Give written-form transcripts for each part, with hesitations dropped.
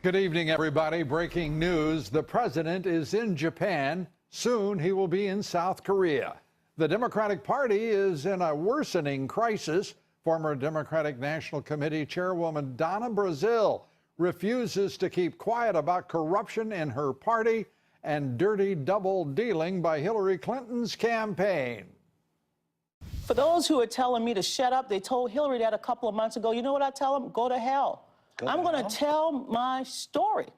Good evening, everybody. Breaking news. The president is in Japan. Soon he will be in South Korea. The Democratic Party is in a worsening crisis. Former Democratic National Committee Chairwoman Donna Brazile refuses to keep quiet about corruption in her party and dirty double dealing by Hillary Clinton's campaign. For those who are telling me to shut up, they told Hillary that a couple of months ago. You know what I tell them? Go to hell. I'm going to tell my story.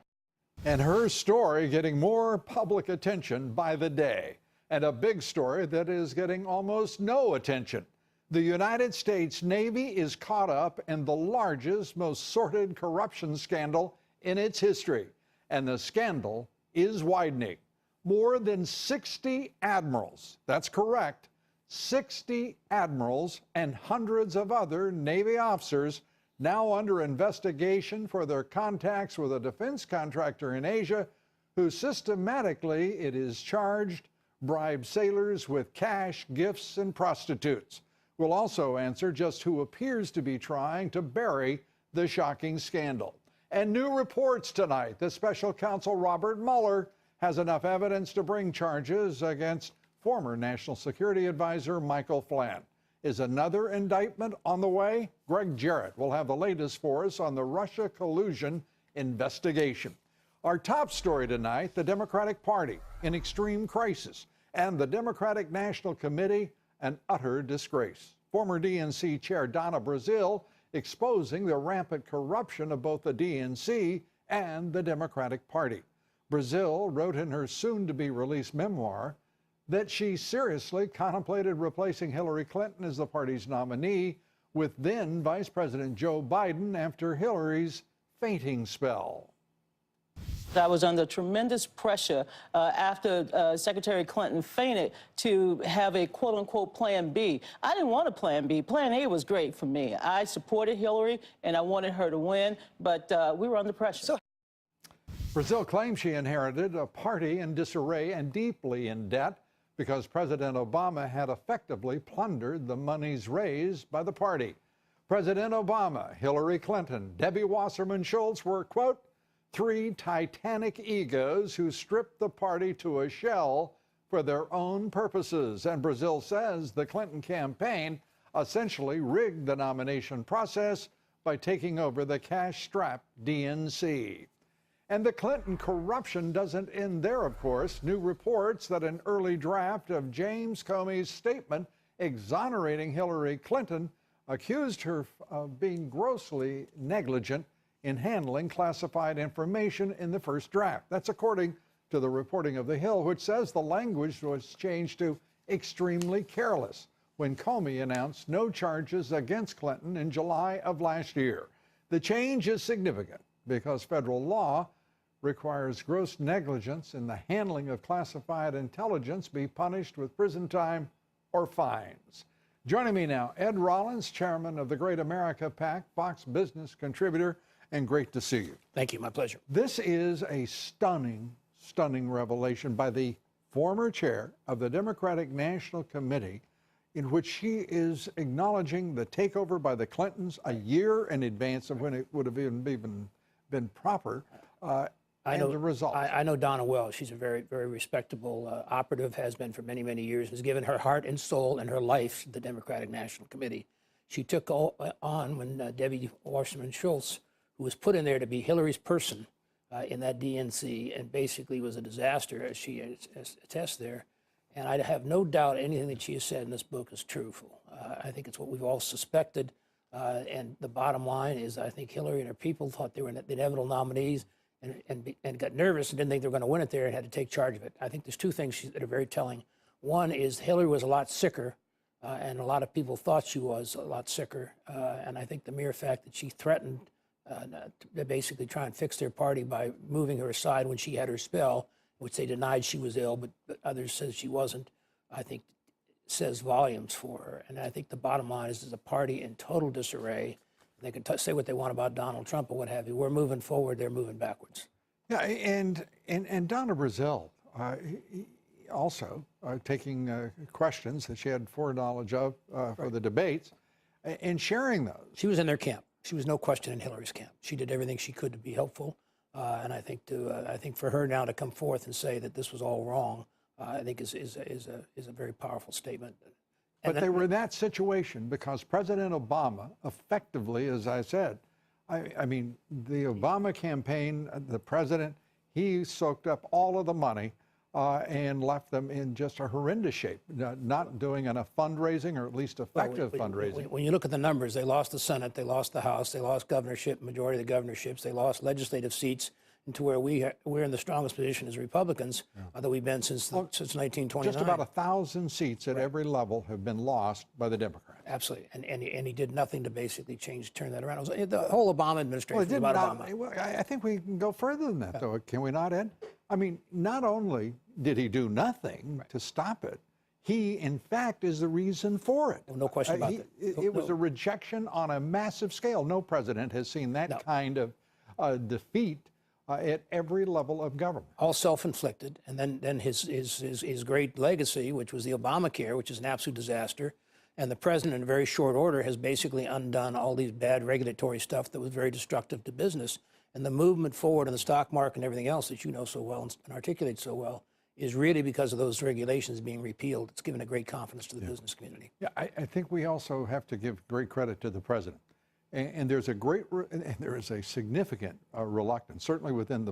And her story getting more public attention by the day. And a big story that is getting almost no attention. The United States Navy is caught up in the largest, most sordid corruption scandal in its history. And the scandal is widening. More than 60 admirals, that's correct, 60 admirals and hundreds of other Navy officers now under investigation for their contacts with a defense contractor in Asia who systematically, it is charged, bribed sailors with cash, gifts, and prostitutes. We'll also answer just who appears to be trying to bury the shocking scandal. And new reports tonight. The special counsel Robert Mueller has enough evidence to bring charges against former National Security Advisor Michael Flynn. Is another indictment on the way? Greg Jarrett will have the latest for us on the Russia collusion investigation. Our top story tonight, the Democratic Party in extreme crisis and the Democratic National Committee an utter disgrace. Former DNC Chair Donna Brazile exposing the rampant corruption of both the DNC and the Democratic Party. Brazile wrote in her soon-to-be-released memoir that she seriously contemplated replacing Hillary Clinton as the party's nominee with then Vice President Joe Biden after Hillary's fainting spell. I was under tremendous pressure after Secretary Clinton fainted to have a quote-unquote plan B. I didn't want a plan B. Plan A was great for me. I supported Hillary and I wanted her to win, but we were under pressure. Brazile claims she inherited a party in disarray and deeply in debt because President Obama had effectively plundered the monies raised by the party. President Obama, Hillary Clinton, Debbie Wasserman Schultz were, quote, three titanic egos who stripped the party to a shell for their own purposes. And Brazile says the Clinton campaign essentially rigged the nomination process by taking over the cash-strapped DNC. And the Clinton corruption doesn't end there, of course. New reports that an early draft of James Comey's statement exonerating Hillary Clinton accused her of being grossly negligent in handling classified information in the first draft. That's according to the reporting of The Hill, which says the language was changed to extremely careless when Comey announced no charges against Clinton in July of last year. The change is significant because federal law requires gross negligence in the handling of classified intelligence be punished with prison time or fines. Joining me now, Ed Rollins, chairman of the Great America PAC, Fox Business contributor, and great to see you. Thank you, my pleasure. This is a stunning revelation by the former chair of the Democratic National Committee, in which she is acknowledging the takeover by the Clintons a year in advance of when it would have even been proper. I know the result. I know Donna well. She's a very, very respectable operative, has been for many, many years, has given her heart and soul and her life to the Democratic National Committee. She took on when Debbie Wasserman Schultz, who was put in there to be Hillary's person in that DNC, and basically was a disaster, as she attests there. And I have no doubt anything that she has said in this book is truthful. I think it's what we've all suspected. And the bottom line is I think Hillary and her people thought they were the inevitable nominees and got nervous and didn't think they were going to win it there and had to take charge of it. I think there's two things that are very telling. One is Hillary was a lot sicker, and a lot of people thought she was a lot sicker. And I think the mere fact that she threatened to basically try and fix their party by moving her aside when she had her spell, which they denied she was ill, but others said she wasn't, I think says volumes for her. And I think the bottom line is there's a party in total disarray. They can say what they want about Donald Trump or what have you. We're moving forward, they're moving backwards. Yeah, and Donna Brazile also taking questions that she had foreknowledge of for the debates and sharing those. She was in their camp. She was no question in Hillary's camp. She did everything she could to be helpful. And I think for her now to come forth and say that this was all wrong, I think is a very powerful statement. But they were in that situation because President Obama, effectively, as I said, I mean, the Obama campaign, the president, he soaked up all of the money and left them in just a horrendous shape, not doing enough fundraising, or at least effective fundraising. When you look at the numbers, they lost the Senate, they lost the House, they lost governorship, majority of the governorships, they lost legislative seats, into where we're in the strongest position as Republicans that we've been since 1929. Just about 1,000 seats at every level have been lost by the Democrats. Absolutely, and he did nothing to basically turn that around. The whole Obama administration was about Obama. I think we can go further than that, though. Can we not, Ed? I mean, not only did he do nothing to stop it, he, in fact, is the reason for it. No question about that. It was a rejection on a massive scale. No president has seen that kind of defeat at every level of government. All self-inflicted, and then his great legacy, which was the Obamacare, which is an absolute disaster, and the president in very short order has basically undone all these bad regulatory stuff that was very destructive to business. And the movement forward in the stock market and everything else that you know so well and articulate so well is really because of those regulations being repealed. It's given a great confidence to the business community. Yeah, I think we also have to give great credit to the president. And there's there is a significant reluctance, certainly within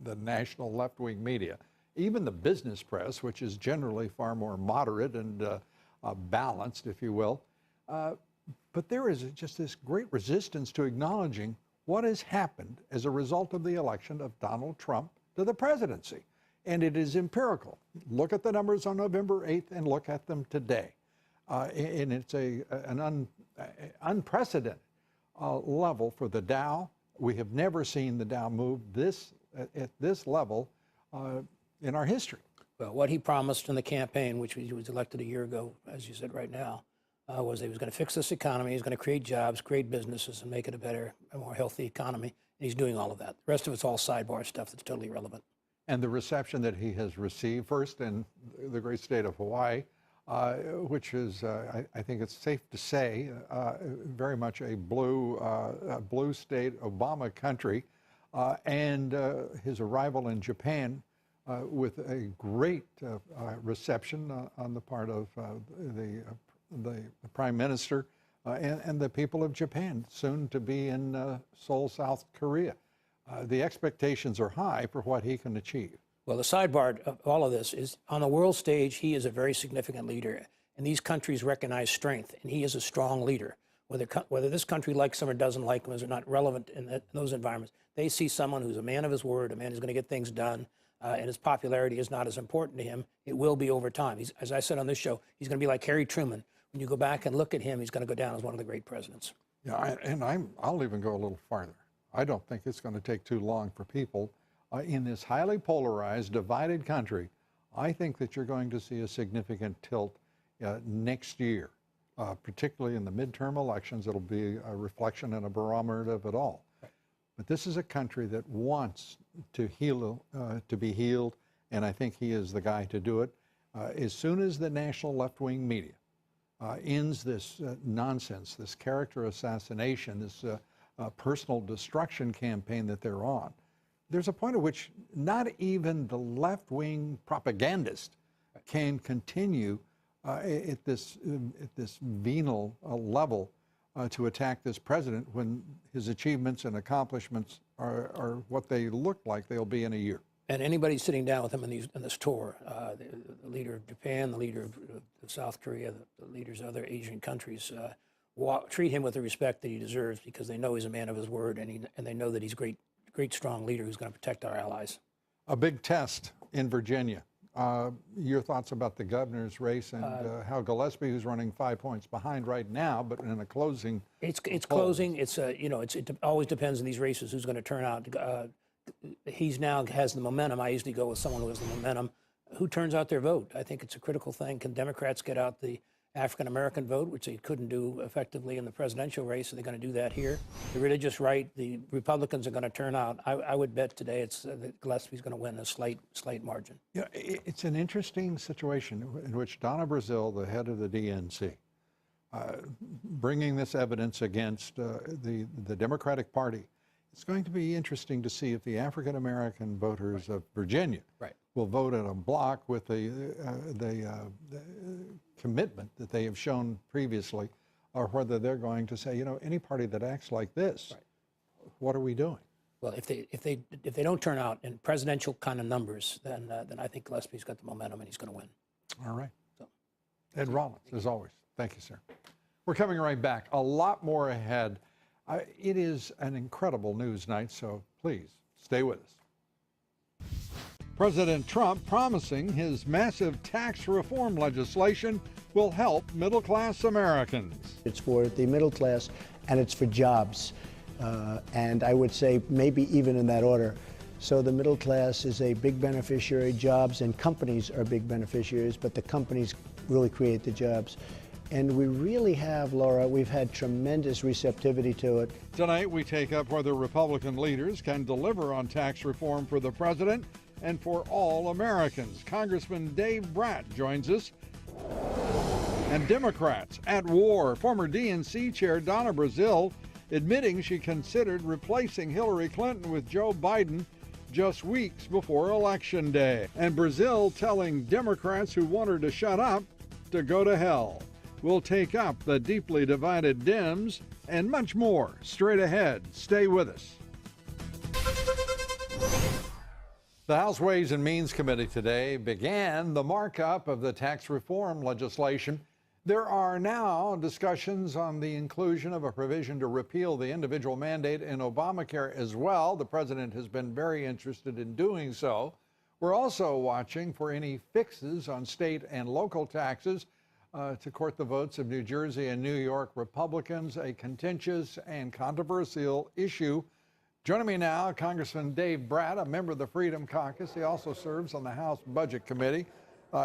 the national left-wing media, even the business press, which is generally far more moderate and balanced, if you will. But there is just this great resistance to acknowledging what has happened as a result of the election of Donald Trump to the presidency. And it is empirical. Look at the numbers on November 8th and look at them today. And it's an unprecedented level for the Dow. We have never seen the Dow move at this level in our history. Well, what he promised in the campaign, which he was elected a year ago, as you said right now, was he was going to fix this economy, he's going to create jobs, create businesses, and make it a better, a more healthy economy. And he's doing all of that. The rest of it's all sidebar stuff that's totally irrelevant. And the reception that he has received, first in the great state of Hawaii, which is, I think it's safe to say, very much a blue state, Obama country, and his arrival in Japan with a great reception on the part of the Prime Minister and the people of Japan, soon to be in Seoul, South Korea. The expectations are high for what he can achieve. Well, the sidebar of all of this is on the world stage, he is a very significant leader, and these countries recognize strength, and he is a strong leader. Whether this country likes him or doesn't like him is not relevant in those environments. They see someone who's a man of his word, a man who's going to get things done, and his popularity is not as important to him. It will be over time. As I said on this show, he's going to be like Harry Truman. When you go back and look at him, he's going to go down as one of the great presidents. Yeah, I'll even go a little farther. I don't think it's going to take too long for people in this highly polarized, divided country. I think that you're going to see a significant tilt next year, particularly in the midterm elections. It'll be a reflection and a barometer of it all. But this is a country that wants to heal, to be healed, and I think he is the guy to do it. As soon as the national left-wing media ends this nonsense, this character assassination, this personal destruction campaign that they're on, there's a point at which not even the left-wing propagandist can continue at this venal level to attack this president when his achievements and accomplishments are what they look like they'll be in a year. And anybody sitting down with him in this tour, the leader of Japan, the leader of South Korea, the leaders of other Asian countries, treat him with the respect that he deserves because they know he's a man of his word, and they know that he's a great, strong leader who's going to protect our allies. A big test in Virginia. Your thoughts about the governor's race and how Gillespie, who's running 5 points behind right now, but in a closing. It's closing. It's it always depends on these races who's going to turn out. He's now has the momentum. I usually go with someone who has the momentum. Who turns out their vote? I think it's a critical thing. Can Democrats get out the African-American vote, which they couldn't do effectively in the presidential race? Are they going to do that here? The religious right, the Republicans are going to turn out. I would bet today that Gillespie's going to win a slight margin. Yeah, it's an interesting situation in which Donna Brazile, the head of the DNC, bringing this evidence against the Democratic Party, It's going to be interesting to see if the African American voters of Virginia will vote in a block with the commitment that they have shown previously, or whether they're going to say, you know, any party that acts like this, what are we doing? Well, if they don't turn out in presidential kind of numbers, then I think Gillespie's got the momentum and he's going to win. All right. So, Ed Rollins, as always. Thank you, sir. We're coming right back. A lot more ahead. It is an incredible news night, so please stay with us. President Trump promising his massive tax reform legislation will help middle-class Americans. It's for the middle class and it's for jobs. And I would say maybe even in that order. So the middle class is a big beneficiary, jobs and companies are big beneficiaries, but the companies really create the jobs. And we really have, Laura, we've had tremendous receptivity to it. Tonight we take up whether Republican leaders can deliver on tax reform for the president and for all Americans. Congressman Dave Brat joins us. And Democrats at war. Former DNC Chair Donna Brazile admitting she considered replacing Hillary Clinton with Joe Biden just weeks before Election Day. And Brazile telling Democrats who want her to shut up to go to hell. We'll take up the deeply divided Dems and much more straight ahead. Stay with us. The House Ways and Means Committee today began the markup of the tax reform legislation. There are now discussions on the inclusion of a provision to repeal the individual mandate in Obamacare as well. The president has been very interested in doing so. We're also watching for any fixes on state and local taxes to court the votes of New Jersey and New York Republicans, a contentious and controversial issue. Joining me now, Congressman Dave Brat, a member of the Freedom Caucus. He also serves on the House Budget Committee.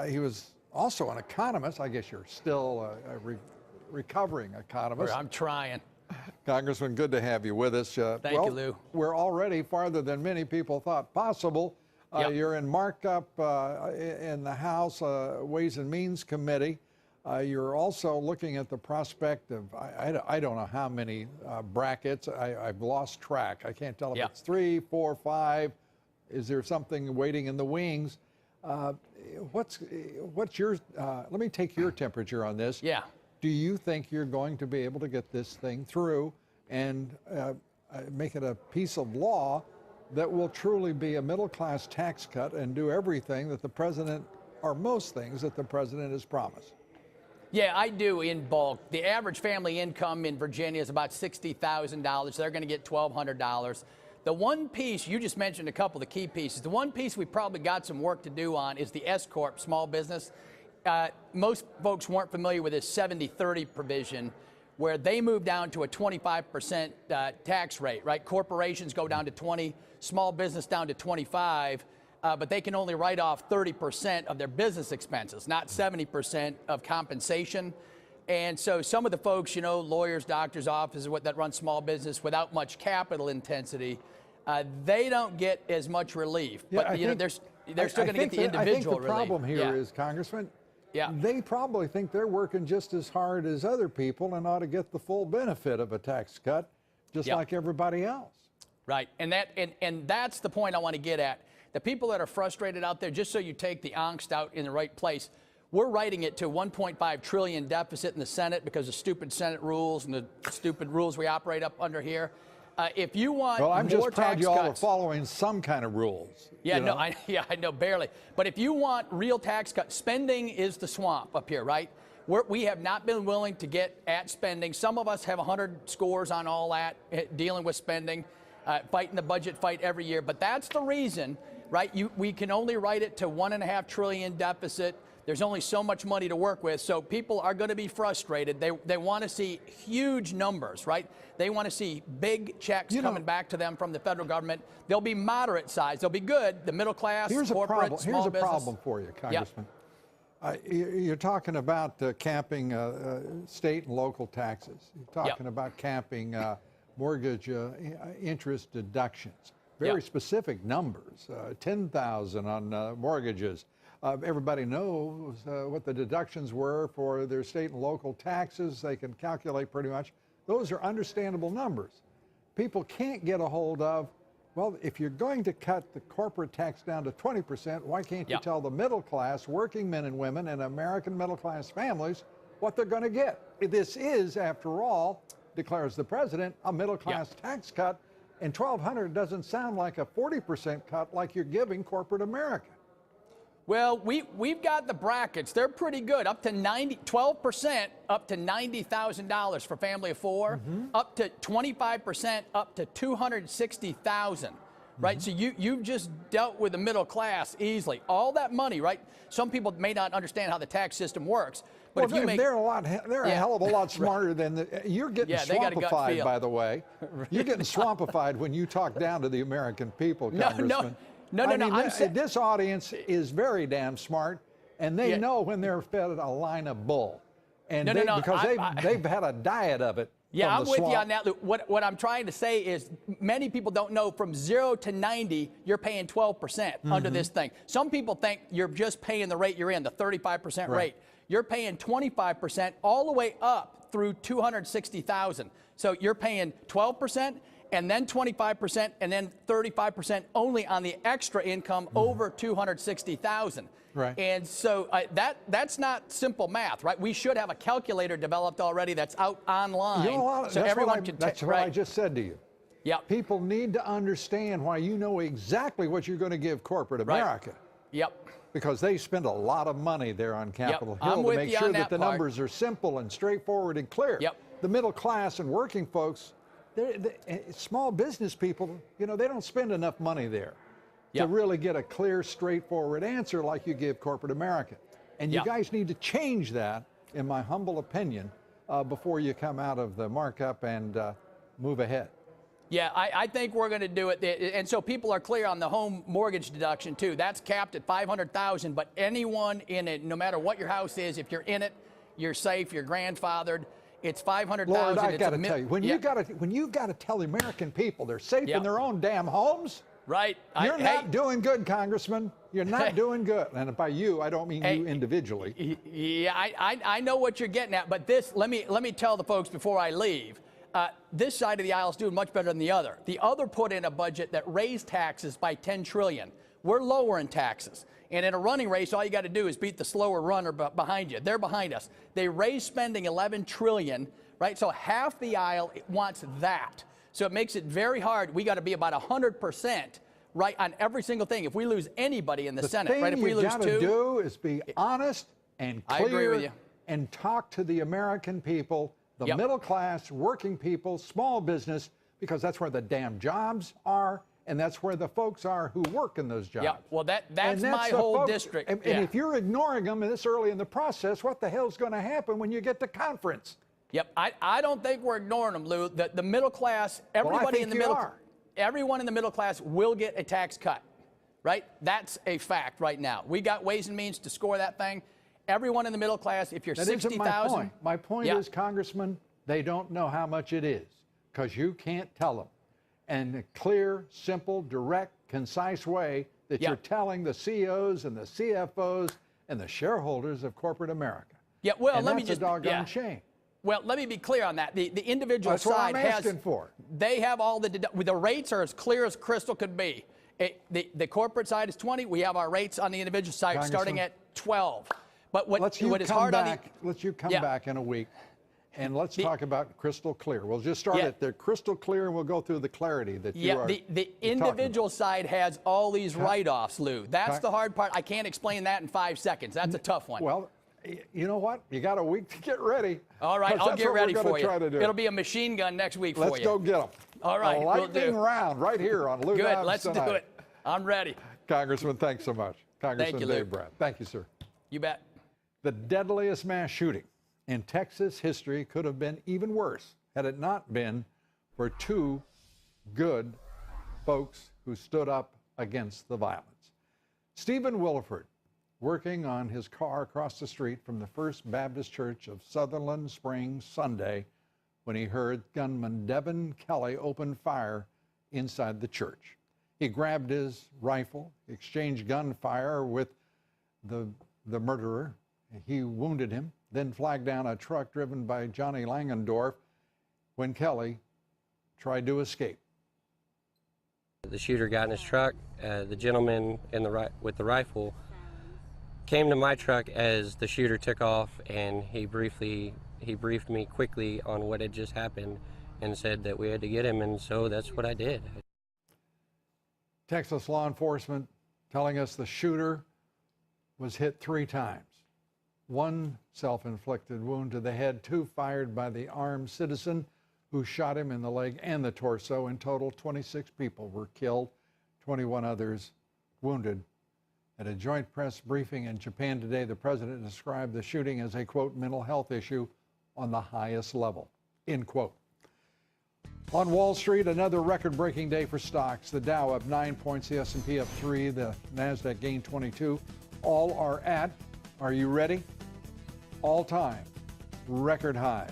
He was also an economist. I guess you're still a recovering economist. I'm trying. Congressman, good to have you with us. Thank you, Lou. We're already farther than many people thought possible. Yep. You're in markup in the House Ways and Means Committee. You're also looking at the prospect of, I don't know how many brackets. I've lost track. I can't tell if it's 3, 4, 5. Is there something waiting in the wings? What's your, let me take your temperature on this. Yeah. Do you think you're going to be able to get this thing through and make it a piece of law that will truly be a middle-class tax cut and do everything that the president, or most things that the president has promised? Yeah, I do in bulk. The average family income in Virginia is about $60,000. They're going to get $1,200. The one piece, you just mentioned a couple of the key pieces. The one piece we probably got some work to do on is the S-Corp, small business. Most folks weren't familiar with this 70-30 provision where they move down to a 25% tax rate, right? Corporations go down to 20, small business down to 25. But they can only write off 30% of their business expenses, not 70% of compensation. And so some of the folks, you know, lawyers, doctors' offices that run small business without much capital intensity, they don't get as much relief. Yeah, but you know, they're still going to get the individual relief. I think the relief. problem here is, Congressman, yeah, they probably think they're working just as hard as other people and ought to get the full benefit of a tax cut, just like everybody else. Right, and that's the point I want to get at. The people that are frustrated out there, just so you take the angst out in the right place, we're writing it to $1.5 trillion deficit in the Senate because of stupid Senate rules and the stupid rules we operate up under here. If you want well, I'm more just proud tax you all cuts, are following some kind of rules. Yeah, no, I know, barely. But if you want real tax cuts, spending is the swamp up here, right? We have not been willing to get at spending. Some of us have 100 scores on all that, dealing with spending, fighting the budget fight every year. But that's the reason. Right, we can only write it to $1.5 trillion deficit. There's only so much money to work with, so people are going to be frustrated. They want to see huge numbers, right? They want to see big checks coming back to them from the federal government. They'll be moderate size. They'll be good. The middle class, corporate, small business. Here's a problem for you, Congressman. You're talking about capping state and local taxes. You're talking about capping mortgage interest deductions. Very specific numbers, 10,000 on mortgages. Everybody knows what the deductions were for their state and local taxes. They can calculate pretty much. Those are understandable numbers. people can't get a hold of, well, if you're going to cut the corporate tax down to 20%, why can't you tell the middle class, working men and women, and American middle class families what they're going to get? This is, after all, declares the president, a middle class tax cut, and $1,200 doesn't sound like a 40% cut like you're giving corporate America. Well, we've got the brackets. They're pretty good. Up to 12%, up to $90,000 for family of four, up to 25%, up to $260,000. Right, so you've just dealt with the middle class easily. All that money, right? Some people may not understand how the tax system works, but if you make they're a hell of a lot smarter than you're getting swampified. By the way, you're getting swampified when you talk down to the American people, Congressman. No. This audience is very damn smart, and they know when they're fed a line of bull, and because they've had a diet of it. Yeah, I'm with you on that, Lou. What I'm trying to say is many people don't know from 0 to 90, you're paying 12% under this thing. Some people think you're just paying the rate you're in, the 35% rate. You're paying 25% all the way up through 260,000. So you're paying 12%. And then 25%, and then 35% only on the extra income over 260,000. Right. And so that's not simple math, right? We should have a calculator developed already that's out online, so everyone can. That's what I just said to you. Yeah. People need to understand why you know exactly what you're going to give corporate America. Yep. Because they spend a lot of money there on Capitol Hill I'm to with make you sure on that the part. numbers are simple and straightforward and clear. Yep. The middle class and working folks. Small business people, they don't spend enough money there to really get a clear, straightforward answer like you give corporate America. And you guys need to change that, in my humble opinion, before you come out of the markup and move ahead. Yeah, I think we're going to do it. And so people are clear on the home mortgage deduction, too. That's capped at $500,000, but anyone in it, no matter what your house is, if you're in it, you're safe, you're grandfathered. It's $500,000. Lord, I got to tell you, when you got to tell the American people they're safe in their own damn homes, right? You're not doing good, Congressman. You're not doing good. And by you, I don't mean you individually. Yeah, I know what you're getting at, but this, let me tell the folks before I leave. This side of the aisle is doing much better than the other. The other put in a budget that raised taxes by $10 trillion. We're lowering taxes. And in a running race, all you got to do is beat the slower runner behind you. They're behind us. They raised spending $11 trillion, right? So half the aisle wants that. So it makes it very hard. We got to be about 100%, right, on every single thing. If we lose anybody in the Senate, right? If we lose two, the thing you got to do is be honest and clear. I agree with you. And talk to the American people, the middle class, working people, small business, because that's where the damn jobs are. And that's where the folks are who work in those jobs. Yeah, well, that's my whole district. And if you're ignoring them this early in the process, what the hell's going to happen when you get to conference? Yep, I don't think we're ignoring them, Lou. The middle class, everybody in the middle, everyone in the middle class will get a tax cut, right? That's a fact right now. We got ways and means to score that thing. Everyone in the middle class, if you're 60,000. My point is, Congressman, they don't know how much it is because you can't tell them. And a clear, simple, direct, concise way that you're telling the CEOs and the CFOs and the shareholders of corporate America. Yeah, well, and let me that's just a doggone shame. Well, let me be clear on that. The individual that's side what I'm asking for. They have all the rates are as clear as crystal could be. The corporate side is 20. We have our rates on the individual side starting at 12. But what is hard on the let's you come back in a week. And let's talk about crystal clear. We'll just start at the crystal clear, and we'll go through the clarity that you are. The individual side has all these write-offs, Lou. That's the hard part. I can't explain that in 5 seconds. That's a tough one. Well, you know what? You got a week to get ready. All right, I'll get ready for you. Try to do. It'll be a machine gun next week for you. Let's go get them. All right, a lightning round right here on Lou Dobbs Good, let's tonight. do it. I'm ready. Congressman, thanks so much. Congressman Dave Brad. Thank you, sir. You bet. The deadliest mass shooting in Texas history could have been even worse had it not been for two good folks who stood up against the violence. Stephen Williford, working on his car across the street from the First Baptist Church of Sutherland Springs Sunday when he heard gunman Devin Kelly open fire inside the church. He grabbed his rifle, exchanged gunfire with the murderer. He wounded him, then flagged down a truck driven by Johnny Langendorf when Kelly tried to escape. The shooter got in his truck. The gentleman with the rifle came to my truck as the shooter took off, and he briefed me quickly on what had just happened and said that we had to get him, and so that's what I did. Texas law enforcement telling us the shooter was hit 3 times. 1 self-inflicted wound to the head, 2 fired by the armed citizen who shot him in the leg and the torso. In total, 26 people were killed, 21 others wounded. At a joint press briefing in Japan today, the president described the shooting as a, quote, mental health issue on the highest level, end quote. On Wall Street, another record-breaking day for stocks. The Dow up 9 points, the S&P up 3, the NASDAQ gained 22. All are at, are you ready? All-time record highs.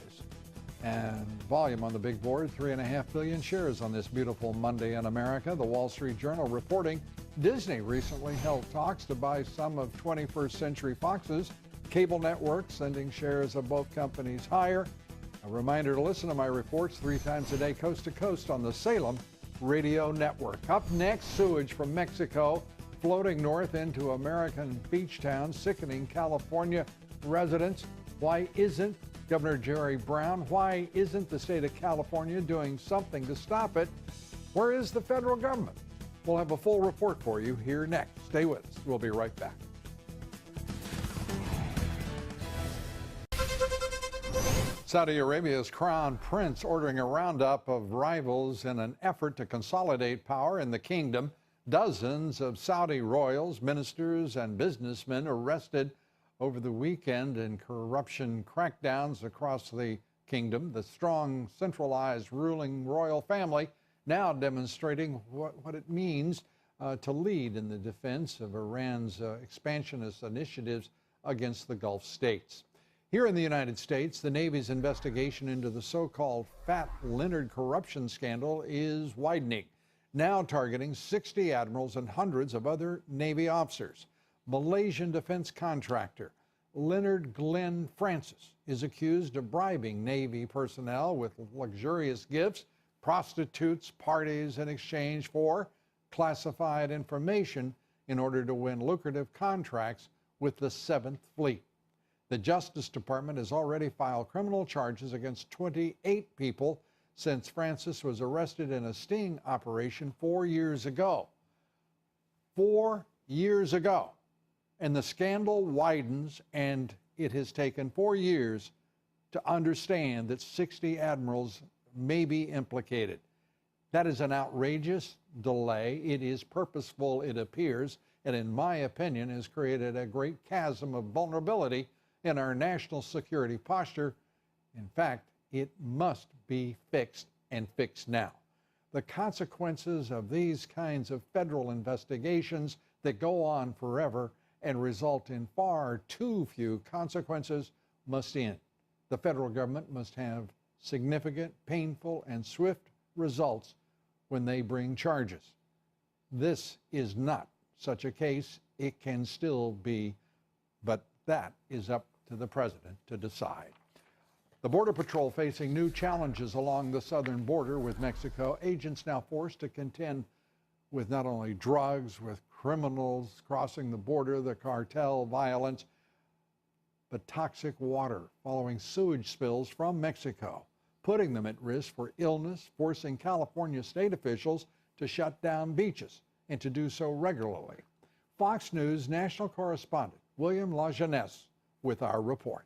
And volume on the big board, 3.5 billion shares on this beautiful Monday in America. The Wall Street Journal reporting Disney recently held talks to buy some of 21st Century Fox's cable networks, sending shares of both companies higher. A reminder to listen to my reports 3 times a day, coast to coast on the Salem Radio Network. Up next, sewage from Mexico floating north into American beach towns, sickening California residents. Why isn't Governor Jerry Brown, why isn't the state of California doing something to stop it? Where is the federal government? We'll have a full report for you here next. Stay with us. We'll be right back. Saudi Arabia's crown prince ordering a roundup of rivals in an effort to consolidate power in the kingdom. Dozens of Saudi royals, ministers, and businessmen arrested over the weekend in corruption crackdowns across the kingdom. The strong, centralized ruling royal family now demonstrating what it means to lead in the defense of Iran's expansionist initiatives against the Gulf states. Here in the United States, the Navy's investigation into the so-called Fat Leonard corruption scandal is widening, now targeting 60 admirals and hundreds of other Navy officers. Malaysian defense contractor Leonard Glenn Francis is accused of bribing Navy personnel with luxurious gifts, prostitutes, parties in exchange for classified information in order to win lucrative contracts with the 7th Fleet. The Justice Department has already filed criminal charges against 28 people since Francis was arrested in a sting operation 4 years ago. 4 years ago. And the scandal widens, and it has taken 4 years to understand that 60 admirals may be implicated. That is an outrageous delay. It is purposeful, it appears, and in my opinion has created a great chasm of vulnerability in our national security posture. In fact, it must be fixed, and fixed now. The consequences of these kinds of federal investigations that go on forever and result in far too few consequences must end. The federal government must have significant, painful, and swift results when they bring charges. This is not such a case. It can still be, but that is up to the president to decide. The Border Patrol facing new challenges along the southern border with Mexico. Agents now forced to contend with not only drugs, with criminals crossing the border, the cartel violence, but toxic water following sewage spills from Mexico, putting them at risk for illness, forcing California state officials to shut down beaches and to do so regularly. Fox News national correspondent William LaJeunesse with our report.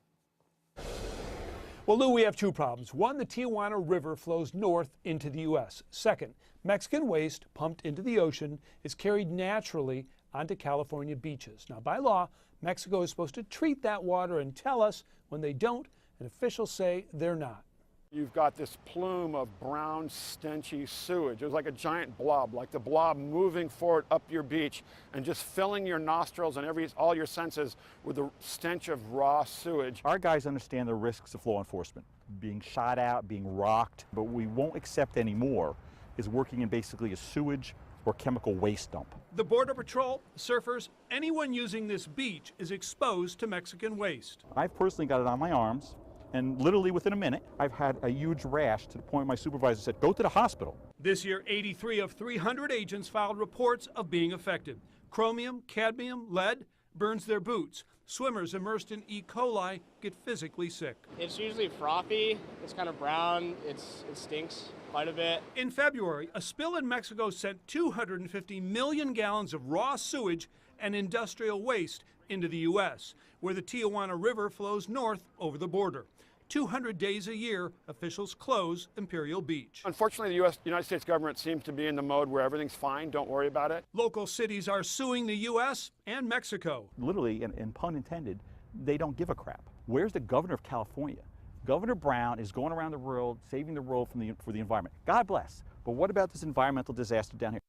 Well, Lou, we have 2 problems. One, the Tijuana River flows north into the U.S. Second, Mexican waste pumped into the ocean is carried naturally onto California beaches. Now, by law, Mexico is supposed to treat that water and tell us when they don't, and officials say they're not. You've got this plume of brown, stenchy sewage. It was like a giant blob, like the blob moving forward up your beach and just filling your nostrils and all your senses with the stench of raw sewage. Our guys understand the risks of law enforcement, being shot at, being rocked, but we won't accept anymore is working in basically a sewage or chemical waste dump. The Border Patrol, surfers, anyone using this beach is exposed to Mexican waste. I've personally got it on my arms. And literally within a minute, I've had a huge rash to the point my supervisor said, go to the hospital. This year, 83 of 300 agents filed reports of being affected. Chromium, cadmium, lead burns their boots. Swimmers immersed in E. coli get physically sick. It's usually frothy, it's kind of brown, it stinks quite a bit. In February, a spill in Mexico sent 250 million gallons of raw sewage and industrial waste into the U.S., where the Tijuana River flows north over the border. 200 days a year, officials close Imperial Beach. Unfortunately, the United States government seems to be in the mode where everything's fine, don't worry about it. Local cities are suing the U.S. and Mexico. Literally, and pun intended, they don't give a crap. Where's the governor of California? Governor Brown is going around the world, saving the world for the environment. God bless. But what about this environmental disaster down here?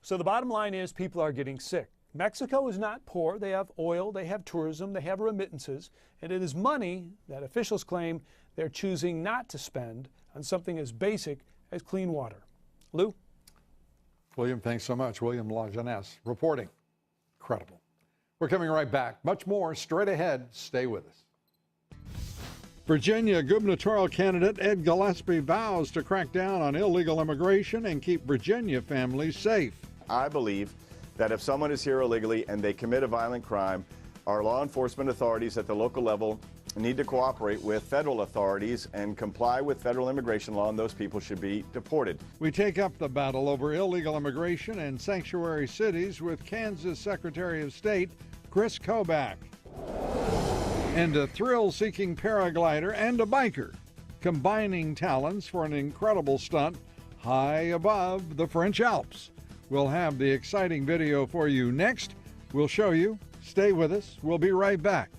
So the bottom line is people are getting sick. Mexico is not poor. They have oil, they have tourism, they have remittances, and it is money that officials claim they're choosing not to spend on something as basic as clean water. Lou? William, thanks so much. William LaJeunesse reporting. Incredible. We're coming right back. Much more straight ahead. Stay with us. Virginia gubernatorial candidate Ed Gillespie vows to crack down on illegal immigration and keep Virginia families safe. I believe that if someone is here illegally and they commit a violent crime, our law enforcement authorities at the local level need to cooperate with federal authorities and comply with federal immigration law, and those people should be deported. We take up the battle over illegal immigration and sanctuary cities with Kansas Secretary of State Chris Kobach. And a thrill-seeking paraglider and a biker, combining talents for an incredible stunt high above the French Alps. We'll have the exciting video for you next. We'll show you. Stay with us. We'll be right back.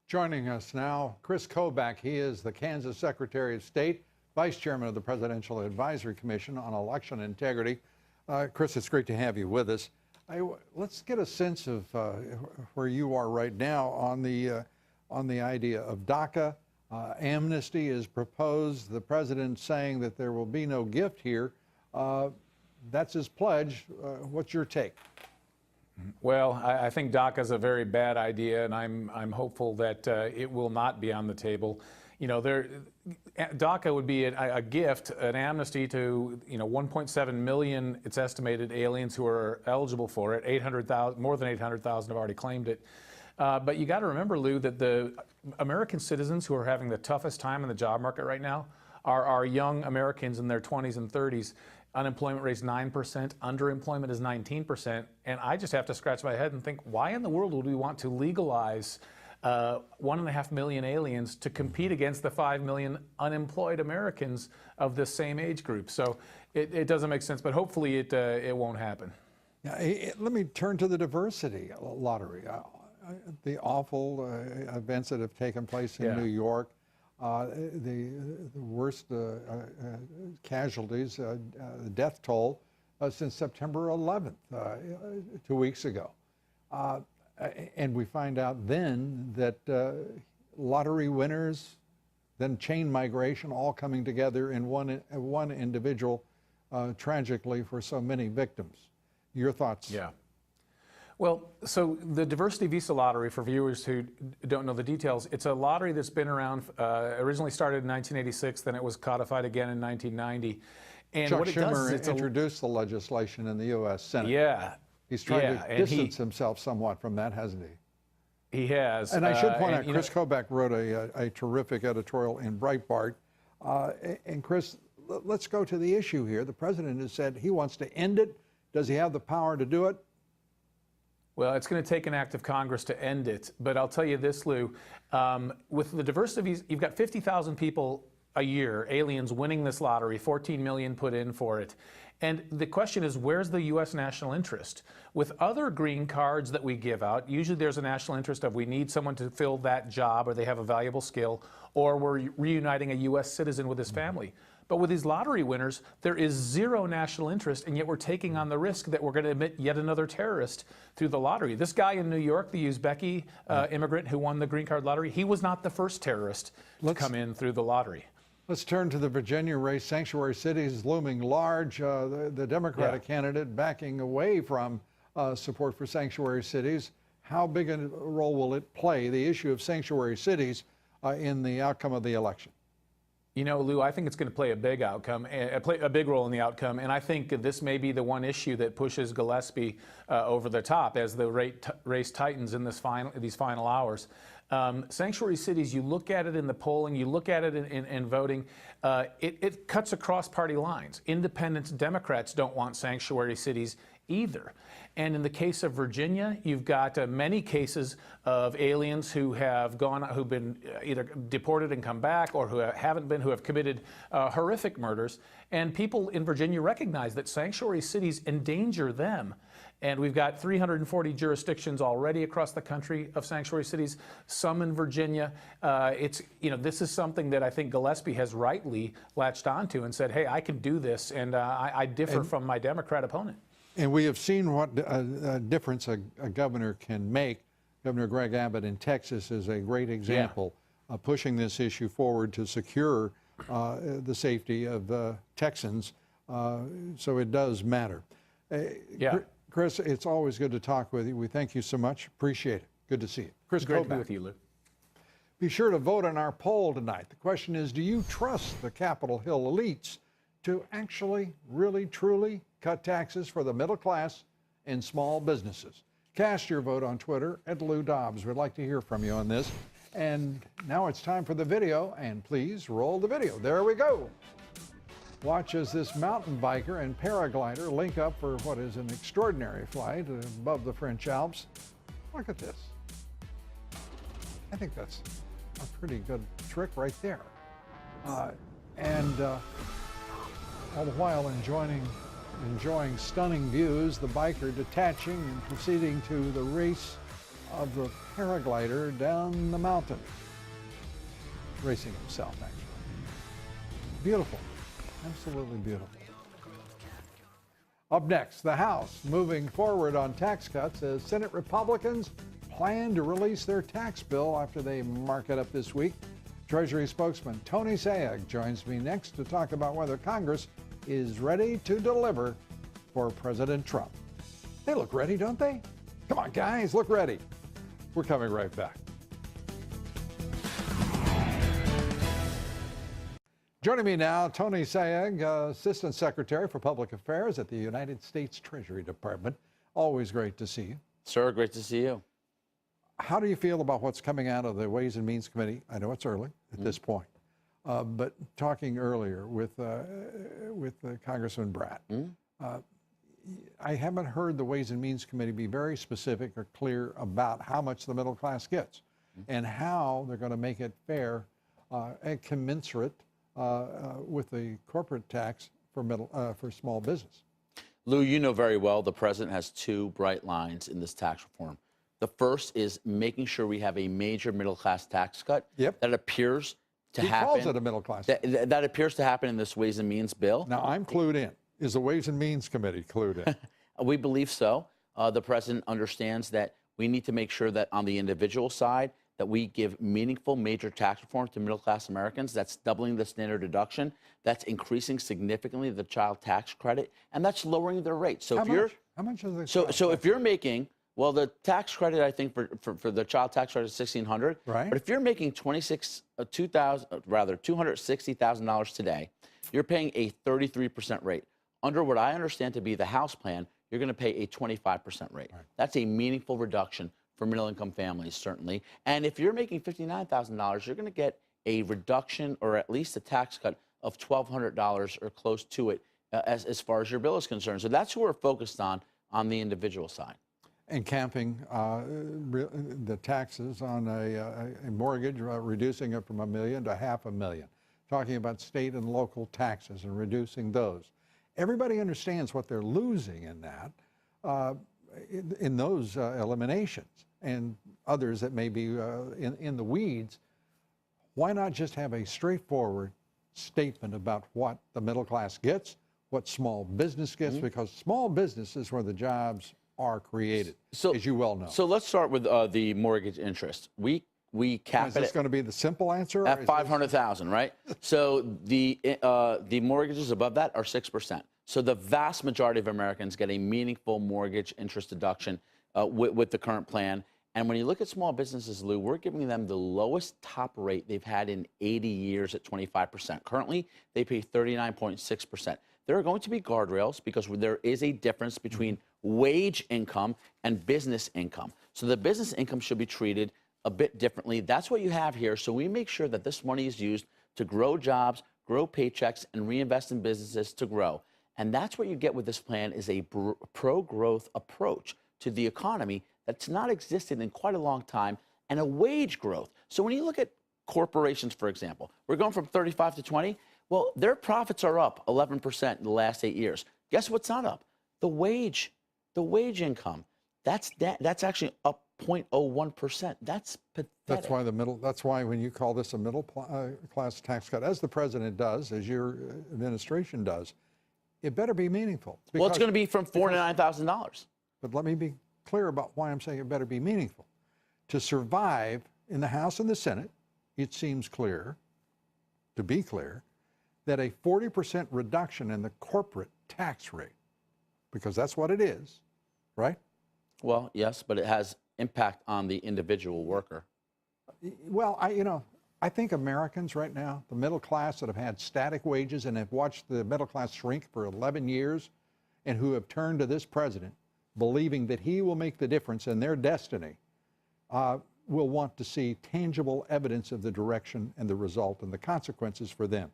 Joining us now, Chris Kobach. He is the Kansas Secretary of State, Vice Chairman of the Presidential Advisory Commission on Election Integrity. Chris, it's great to have you with us. Let's get a sense of where you are right now on the idea of DACA. Amnesty is proposed. The president saying that there will be no gift here. That's his pledge. What's your take? Well, I think DACA is a very bad idea, and I'm hopeful that it will not be on the table. You know, DACA would be a gift, an amnesty to 1.7 million. It's estimated aliens who are eligible for it. 800,000, more than 800,000 have already claimed it. But you got to remember, Lou, that the American citizens who are having the toughest time in the job market right now are young Americans in their 20s and 30s. Unemployment rate is 9%, underemployment is 19%, and I just have to scratch my head and think, why in the world would we want to legalize 1.5 million aliens to compete against the 5 million unemployed Americans of this same age group? So it doesn't make sense, but hopefully it won't happen. Yeah, let me turn to the diversity lottery. The awful events that have taken place in New York. The worst casualties, the death toll since September 11th, 2 weeks ago. And we find out then that lottery winners, then chain migration, all coming together in one individual, tragically for so many victims. Your thoughts? Yeah. Well, so the diversity visa lottery, for viewers who don't know the details, it's a lottery that's been around, originally started in 1986, then it was codified again in 1990. And Chuck what it Schumer does is introduced the legislation in the U.S. Senate. Yeah. He's trying to distance himself somewhat from that, hasn't he? He has. And I should point out, Chris Kobach wrote a terrific editorial in Breitbart. And Chris, let's go to the issue here. The president has said he wants to end it. Does he have the power to do it? Well, it's going to take an act of Congress to end it. But I'll tell you this, Lou, with the diversity, you've got 50,000 people a year, aliens, winning this lottery, 14 million put in for it. And the question is, where's the U.S. national interest? With other green cards that we give out, usually there's a national interest of we need someone to fill that job, or they have a valuable skill, or we're reuniting a U.S. citizen with his family. But with these lottery winners, there is zero national interest, and yet we're taking on the risk that we're going to admit yet another terrorist through the lottery. This guy in New York, the Uzbeki immigrant who won the green card lottery, he was not the first terrorist to come in through the lottery. Let's turn to the Virginia race. Sanctuary cities looming large. The Democratic candidate backing away from support for sanctuary cities. How big a role will it play? The issue of sanctuary cities in the outcome of the election? You know, Lou, I think it's going to play a big a big role in the outcome, and I think this may be the one issue that pushes Gillespie over the top as the race tightens in these final hours. Sanctuary cities, you look at it in the polling, you look at it in voting, it cuts across party lines. Independents, Democrats don't want sanctuary cities either. And in the case of Virginia, you've got many cases of aliens who've been either deported and come back, or who haven't been, who have committed horrific murders. And people in Virginia recognize that sanctuary cities endanger them. And we've got 340 jurisdictions already across the country of sanctuary cities, some in Virginia. This is something that I think Gillespie has rightly latched onto and said, hey, I can do this, and I differ from my Democrat opponent. And we have seen what difference a governor can make. Governor Greg Abbott in Texas is a great example of pushing this issue forward to secure the safety of Texans. So it does matter. Chris, it's always good to talk with you. We thank you so much. Appreciate it. Good to see you. Chris, great to be with you, Lou. Be sure to vote on our poll tonight. The question is, do you trust the Capitol Hill elites to actually, really, truly cut taxes for the middle class and small businesses? Cast your vote on Twitter at Lou Dobbs. We'd like to hear from you on this. And now it's time for the video, and please roll the video. There we go. Watch as this mountain biker and paraglider link up for what is an extraordinary flight above the French Alps. Look at this. I think that's a pretty good trick right there. All the while enjoying stunning views, the biker detaching and proceeding to the race of the paraglider down the mountain. Racing himself, actually. Beautiful. Absolutely beautiful. Up next, the House moving forward on tax cuts as Senate Republicans plan to release their tax bill after they mark it up this week. Treasury spokesman Tony Sayegh joins me next to talk about whether Congress is ready to deliver for President Trump. They look ready, don't they? Come on, guys, look ready. We're coming right back. Joining me now, Tony Sayegh, Assistant Secretary for Public Affairs at the United States Treasury Department. Always great to see you. Sir, great to see you. How do you feel about what's coming out of the Ways and Means Committee? I know it's early at this point, but talking earlier with Congressman Bratt, I haven't heard the Ways and Means Committee be very specific or clear about how much the middle class gets and how they're going to make it fair and commensurate with the corporate tax for small business. Lou, you know very well the president has two bright lines in this tax reform. The first is making sure we have a major middle class tax cut that appears to happen. He calls it a middle class. That appears to happen in this Ways and Means bill. Now, I'm clued in. Is the Ways and Means Committee clued in? We believe so. The president understands that we need to make sure that on the individual side, that we give meaningful major tax reform to middle-class Americans. That's doubling the standard deduction. That's increasing significantly the child tax credit, and that's lowering their rate. So how much is it? So if you're making, well, the tax credit, I think for the child tax credit is $1,600. Right. But if you're making $260,000 today, you're paying a 33% rate. Under what I understand to be the House plan, you're going to pay a 25% rate. Right. That's a meaningful reduction for middle-income families, certainly. And if you're making $59,000, you're going to get a reduction or at least a tax cut of $1,200 or close to it as far as your bill is concerned. So that's who we're focused on the individual side. And capping the taxes on a mortgage, reducing it from $1 million to $500,000. Talking about state and local taxes and reducing those. Everybody understands what they're losing in that, in those eliminations. And others that may be in the weeds. Why not just have a straightforward statement about what the middle class gets, what small business gets, because small business is where the jobs are created, as you well know. So let's start with the mortgage interest. We cap it. Is this going to be the simple answer? At $500,000, right? So the mortgages above that are 6%. So the vast majority of Americans get a meaningful mortgage interest deduction with the current plan. And when you look at small businesses, Lou, we're giving them the lowest top rate they've had in 80 years at 25%. Currently, they pay 39.6%. There are going to be guardrails because there is a difference between wage income and business income. So the business income should be treated a bit differently. That's what you have here. So we make sure that this money is used to grow jobs, grow paychecks, and reinvest in businesses to grow. And that's what you get with this plan is a pro-growth approach to the economy that's not existed in quite a long time, and a wage growth. So when you look at corporations, for example, we're going from 35 to 20. Well, their profits are up 11% in the last 8 years. Guess what's not up? The wage income. That's actually up 0.01%. That's pathetic. That's why when you call this a middle class tax cut, as the president does, as your administration does, it better be meaningful. Well, it's going to be from $4,000 to $9,000. But let me be clear about why I'm saying it better be meaningful. To survive in the House and the Senate, it seems clear, to be clear, that a 40% reduction in the corporate tax rate, because that's what it is, right? Well, yes, but it has impact on the individual worker. Well, I think Americans right now, the middle class that have had static wages and have watched the middle class shrink for 11 years and who have turned to this president believing that he will make the difference in their destiny, will want to see tangible evidence of the direction and the result and the consequences for them.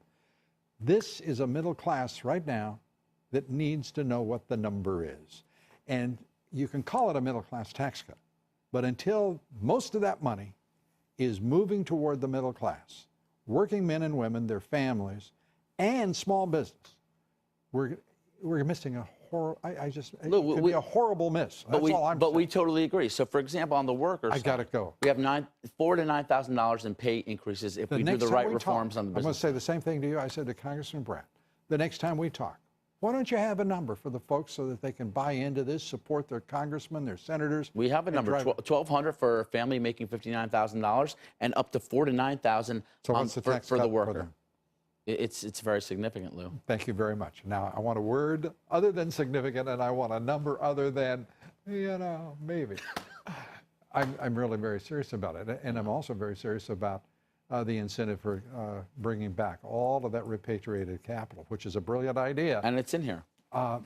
This is a middle class right now that needs to know what the number is. And you can call it a middle class tax cut, but until most of that money is moving toward the middle class, working men and women, their families, and small business, we're missing a it could be a horrible miss. That's all I'm saying. But we totally agree. So, for example, on the workers' I got to go. We have $4,000 to $9,000 in pay increases if we do the right reforms on the business. I'm going to say the same thing to you I said to Congressman Brandt. The next time we talk, why don't you have a number for the folks so that they can buy into this, support their congressmen, their senators? We have a number, $1,200 for a family making $59,000 and up to $4,000 to $9,000 for the worker. It's very significant, Lou. Thank you very much. Now, I want a word other than significant, and I want a number other than, maybe. I'm really very serious about it, and I'm also very serious about the incentive for bringing back all of that repatriated capital, which is a brilliant idea. And it's in here. I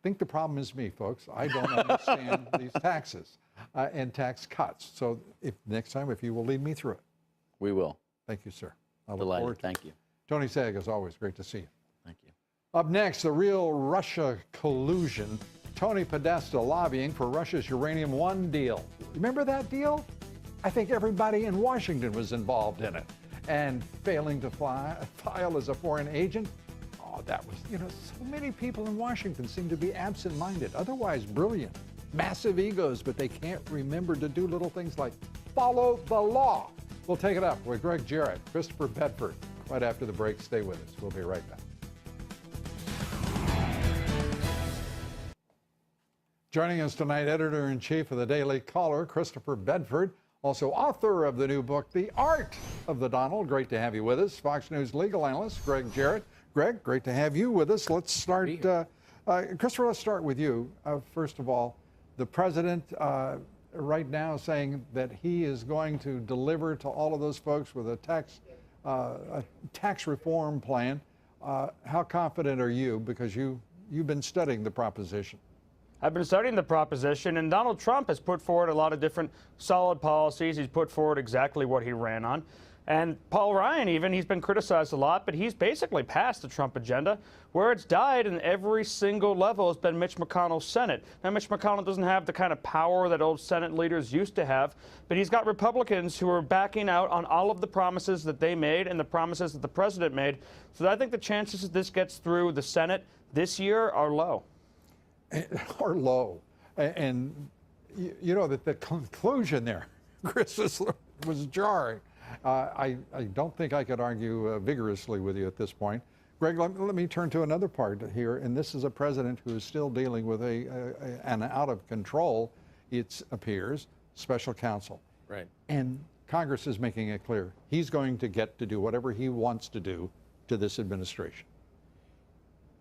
think the problem is me, folks. I don't understand these taxes and tax cuts. So next time, if you will lead me through it. We will. Thank you, sir. Delighted. Thank you. Tony Sagg, as always, great to see you. Thank you. Up next, the real Russia collusion. Tony Podesta lobbying for Russia's Uranium One deal. Remember that deal? I think everybody in Washington was involved in it. And failing to file as a foreign agent, that was, so many people in Washington seem to be absent-minded, otherwise brilliant, massive egos, but they can't remember to do little things like follow the law. We'll take it up with Greg Jarrett, Christopher Bedford, right after the break. Stay with us. We'll be right back. Joining us tonight, editor-in-chief of the Daily Caller, Christopher Bedford, also author of the new book, The Art of the Donald. Great to have you with us. Fox News legal analyst, Greg Jarrett. Greg, great to have you with us. Let's start, Christopher, let's start with you. First of all, the president right now saying that he is going to deliver to all of those folks with a tax reform plan. How confident are you? Because you've been studying the proposition. I've been studying the proposition, and Donald Trump has put forward a lot of different solid policies. He's put forward exactly what he ran on. And Paul Ryan, he's been criticized a lot, but he's basically passed the Trump agenda. Where it's died in every single level has been Mitch McConnell's Senate. Now, Mitch McConnell doesn't have the kind of power that old Senate leaders used to have, but he's got Republicans who are backing out on all of the promises that they made and the promises that the president made. So I think the chances that this gets through the Senate this year are low. Are low. And that the conclusion there, Chris, was jarring. I don't think I could argue vigorously with you at this point. Greg, let me turn to another part here, and this is a president who is still dealing with an out of control, it appears, special counsel. Right. And Congress is making it clear he's going to get to do whatever he wants to do to this administration.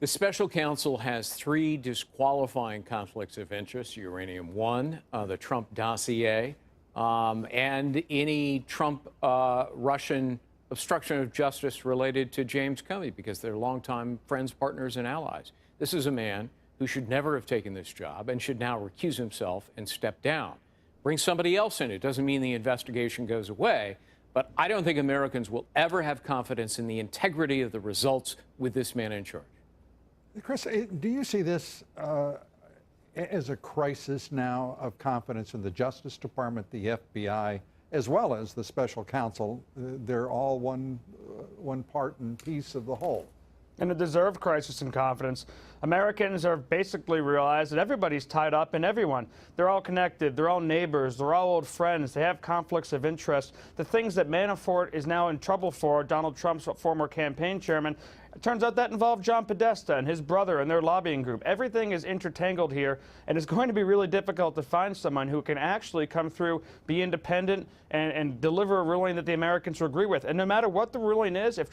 The special counsel has 3 disqualifying conflicts of interest: Uranium One, the Trump dossier, and any Trump Russian obstruction of justice related to James Comey, because they're longtime friends, partners, and allies. This is a man who should never have taken this job and should now recuse himself and step down. Bring somebody else in. It doesn't mean the investigation goes away, but I don't think Americans will ever have confidence in the integrity of the results with this man in charge. Chris, do you see this as a crisis now of confidence in the Justice Department, the FBI, as well as the special counsel? They're all one part and piece of the whole. And a deserved crisis in confidence. Americans have basically realized that everybody's tied up in everyone. They're all connected. They're all neighbors. They're all old friends. They have conflicts of interest. The things that Manafort is now in trouble for, Donald Trump's former campaign chairman, it turns out that involved John Podesta and his brother and their lobbying group. Everything is intertangled here, and it's going to be really difficult to find someone who can actually come through, be independent, and deliver a ruling that the Americans will agree with. And no matter what the ruling is, if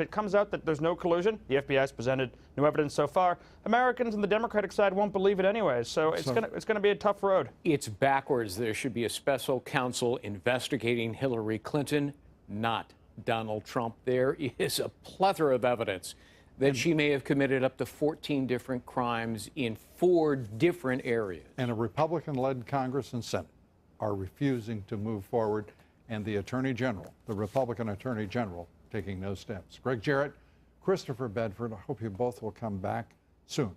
it comes out that there's no collusion, the FBI has presented no evidence so far, Americans on the Democratic side won't believe it anyways. So it's going to be a tough road. It's backwards. There should be a special counsel investigating Hillary Clinton, not Donald Trump. There is a plethora of evidence that she may have committed up to 14 different crimes in 4 different areas. And a Republican-led Congress and Senate are refusing to move forward, and the Attorney General, the Republican Attorney General, taking no steps. Greg Jarrett, Christopher Bedford, I hope you both will come back soon.